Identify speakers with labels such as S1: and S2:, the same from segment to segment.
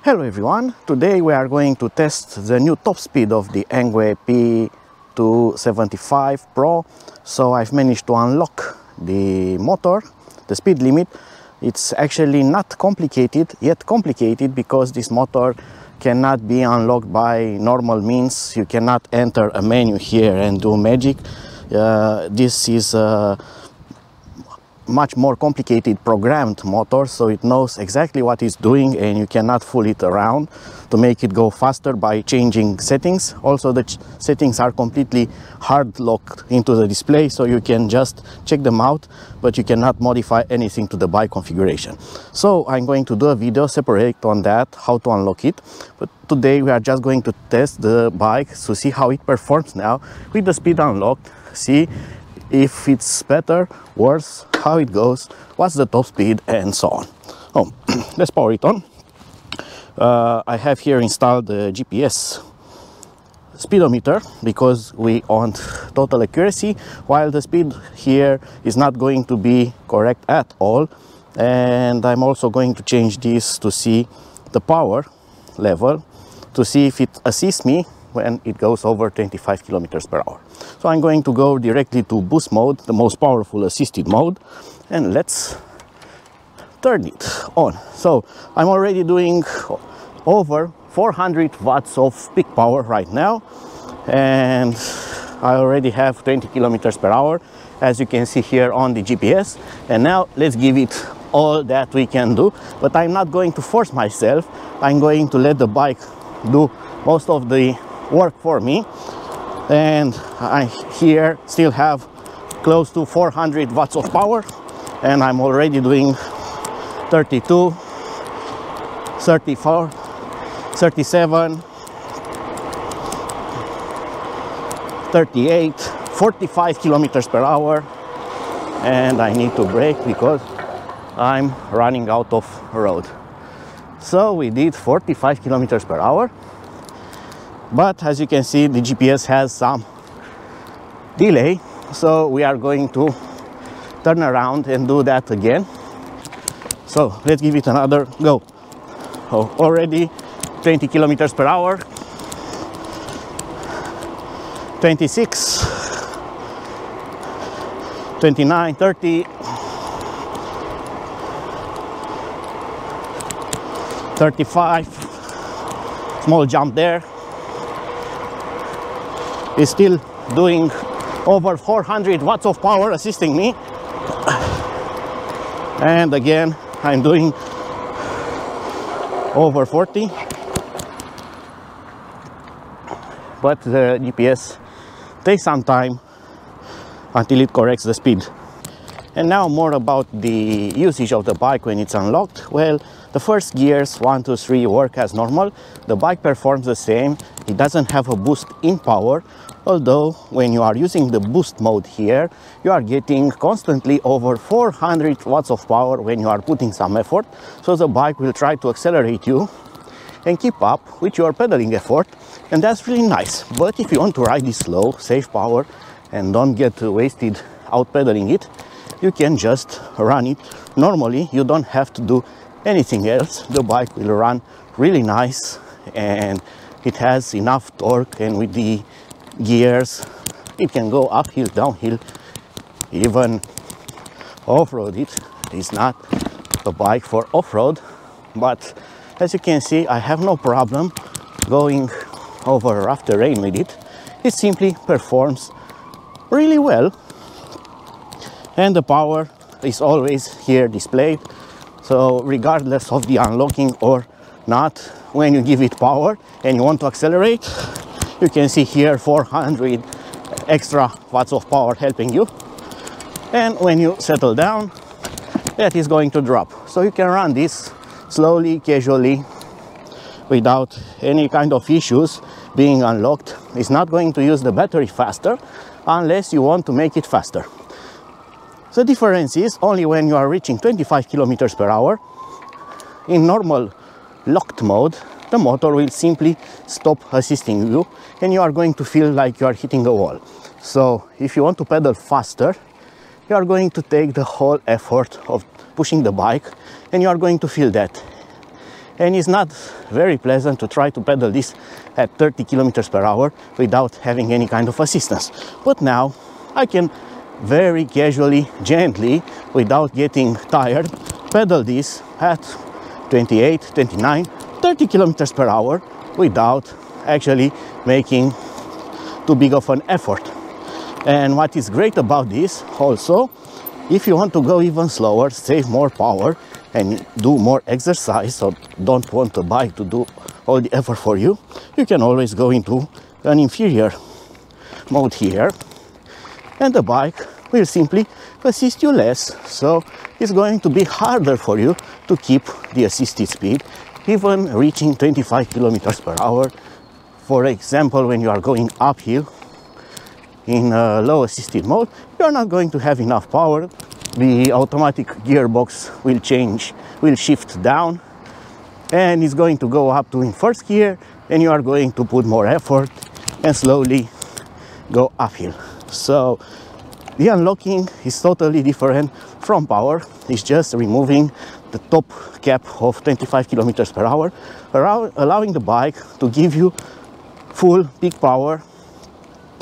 S1: Hello everyone, today we are going to test the new top speed of the Engwe P275 Pro. So I've managed to unlock the motor, the speed limit. It's actually not complicated, yet complicated, because this motor cannot be unlocked by normal means. You cannot enter a menu here and do magic. This is much more complicated programmed motor, so it knows exactly what it's doing, and you cannot fool it around to make it go faster by changing settings. Also, the settings are completely hard locked into the display, so you can just check them out, but you cannot modify anything to the bike configuration. So I'm going to do a video separate on that, how to unlock it. But today we are just going to test the bike to see how it performs now with the speed unlocked, see if it's better, worse, how it goes, what's the top speed, and so on. Oh, let's power it on. I have here installed the GPS speedometer because we want total accuracy, while the speed here is not going to be correct at all. And I'm also going to change this to see the power level, to see if it assists me when it goes over 25 kilometers per hour. So I'm going to go directly to boost mode, the most powerful assisted mode, and let's turn it on. So I'm already doing over 400 watts of peak power right now, and I already have 20 kilometers per hour, as you can see here on the GPS. And now let's give it all that we can do, but I'm not going to force myself. I'm going to let the bike do most of the work for me. And I here still have close to 400 watts of power, and I'm already doing 32, 34, 37, 38, 45 kilometers per hour, and I need to brake because I'm running out of road. So we did 45 kilometers per hour. But as you can see, the GPS has some delay, so we are going to turn around and do that again. So let's give it another go. Oh, already 20 kilometers per hour, 26, 29, 30, 35, small jump there. Is still doing over 400 watts of power assisting me, and again I'm doing over 40, but the GPS takes some time until it corrects the speed. And now more about the usage of the bike when it's unlocked. Well, the first gears 1, 2, 3 work as normal. The bike performs the same. It doesn't have a boost in power, although when you are using the boost mode here, you are getting constantly over 400 watts of power when you are putting some effort. So the bike will try to accelerate you and keep up with your pedaling effort, and that's really nice. But if you want to ride this slow, save power, and don't get wasted out pedaling it, you can just run it normally. You don't have to do anything else. The bike will run really nice, and it has enough torque, and with the gears it can go uphill, downhill, even off-road. It is not a bike for off-road, but as you can see, I have no problem going over rough terrain with it. It simply performs really well, and the power is always here displayed. So regardless of the unlocking or not, when you give it power and you want to accelerate, you can see here 400 extra watts of power helping you. And when you settle down, that is going to drop. So you can run this slowly, casually, without any kind of issues being unlocked. It's not going to use the battery faster unless you want to make it faster. The difference is only when you are reaching 25 kilometers per hour. In normal locked mode, the motor will simply stop assisting you, and you are going to feel like you are hitting a wall. So if you want to pedal faster, you are going to take the whole effort of pushing the bike, and you are going to feel that. and it's not very pleasant to try to pedal this at 30 kilometers per hour without having any kind of assistance. But now I can very casually, gently, without getting tired, pedal this at 28, 29, 30 kilometers per hour without actually making too big of an effort. And what is great about this also, if you want to go even slower, save more power and do more exercise, or don't want the bike to do all the effort for you, you can always go into an inferior mode here, and the bike will simply assist you less. So it's going to be harder for you to keep the assisted speed, even reaching 25 kilometers per hour. For example, when you are going uphill in a low assisted mode, you are not going to have enough power. The automatic gearbox will shift down, and it's going to go up to in first gear, and you are going to put more effort and slowly go uphill. So the unlocking is totally different from power. It's just removing the top cap of 25 kilometers per hour, allowing the bike to give you full peak power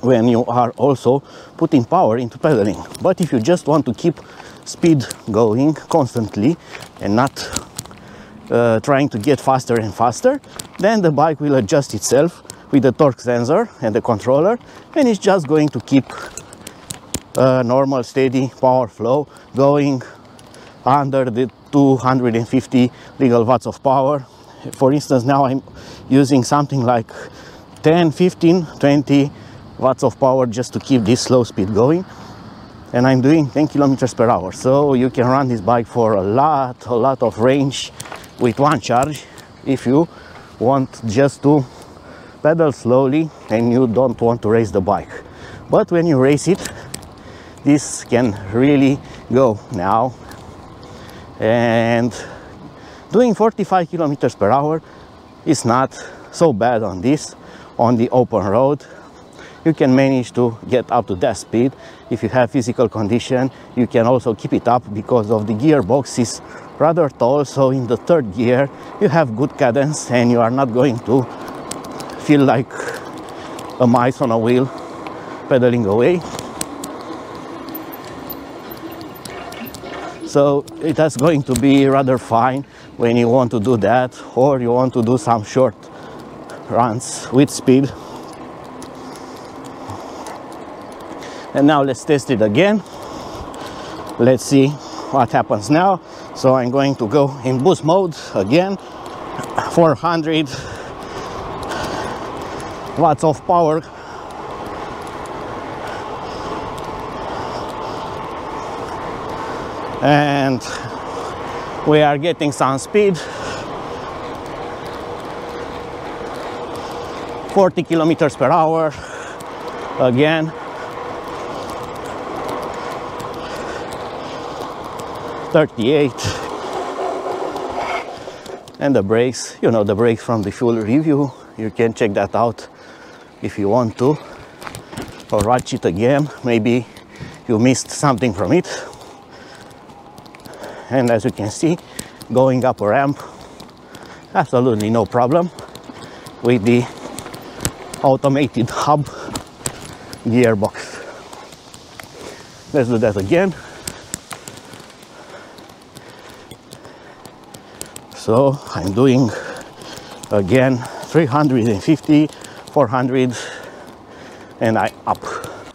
S1: when you are also putting power into pedaling. But if you just want to keep speed going constantly and not trying to get faster and faster, then the bike will adjust itself with the torque sensor and the controller, and it's just going to keep normal steady power flow going under the 250 legal watts of power. For instance, now I'm using something like 10, 15, 20 watts of power just to keep this slow speed going, and I'm doing 10 kilometers per hour. So you can run this bike for a lot of range with one charge if you want just to pedal slowly and you don't want to race the bike. But when you race it, this can really go now. And doing 45 kilometers per hour is not so bad on this. On the open road, you can manage to get up to that speed. If you have physical condition, you can also keep it up because of the gearbox is rather tall. So in the third gear, you have good cadence and you are not going to feel like a mice on a wheel pedaling away. So it is going to be rather fine when you want to do that, or you want to do some short runs with speed. And now let's test it again. Let's see what happens now. So I'm going to go in boost mode again, 400 watts of power. And we are getting some speed, 40 kilometers per hour again, 38, and the brakes, you know, the brakes from the full review, you can check that out if you want to, or watch it again, maybe you missed something from it. And as you can see, going up a ramp, absolutely no problem with the automated hub gearbox. Let's do that again. So I'm doing again 350, 400, and I up.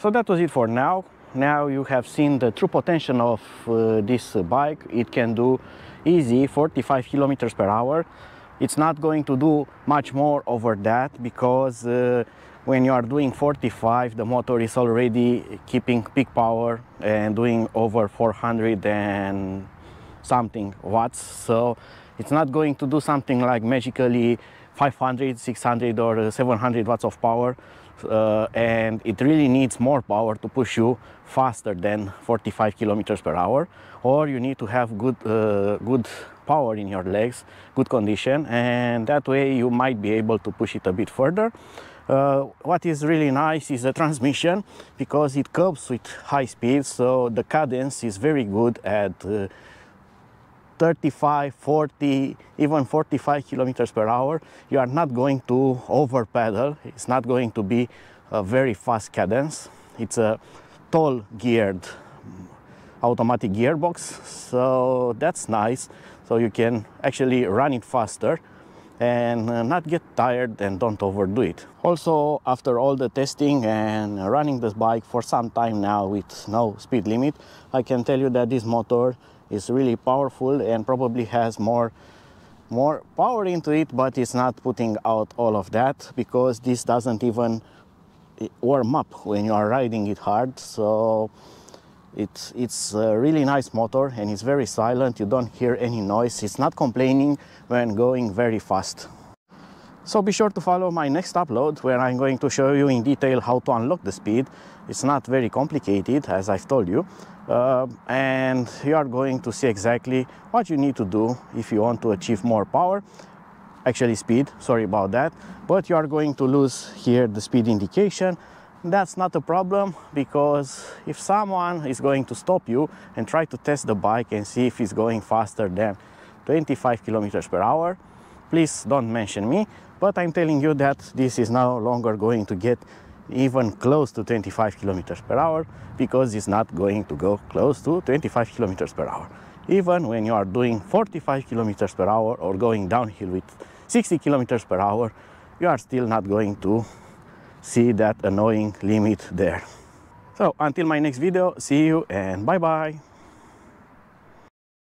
S1: So that was it for now. Now you have seen the true potential of this bike. It can do easy 45 kilometers per hour. It's not going to do much more over that because when you are doing 45, the motor is already keeping peak power and doing over 400 and something watts. So it's not going to do something like magically 500, 600 or 700 watts of power. And it really needs more power to push you faster than 45 kilometers per hour, or you need to have good power in your legs, good condition, and that way you might be able to push it a bit further. What is really nice is the transmission, because it copes with high speeds, so the cadence is very good at 35, 40, even 45 kilometers per hour, you are not going to over pedal. It's not going to be a very fast cadence. It's a tall geared automatic gearbox, so that's nice. So you can actually run it faster and not get tired and don't overdo it. Also, after all the testing and running this bike for some time now with no speed limit, I can tell you that this motor is really powerful and probably has more power into it, but it's not putting out all of that because this doesn't even warm up when you are riding it hard. So it's a really nice motor and it's very silent. You don't hear any noise. It's not complaining when going very fast. So be sure to follow my next upload where I'm going to show you in detail how to unlock the speed. It's not very complicated, as I've told you, and you are going to see exactly what you need to do if you want to achieve more power. Actually speed, sorry about that, but you are going to lose here the speed indication. That's not a problem, because if someone is going to stop you and try to test the bike and see if it's going faster than 25 kilometers per hour, please don't mention me. But I'm telling you that this is no longer going to get even close to 25 kilometers per hour, because it's not going to go close to 25 kilometers per hour. Even when you are doing 45 kilometers per hour or going downhill with 60 kilometers per hour, you are still not going to see that annoying limit there. So until my next video, see you and bye bye.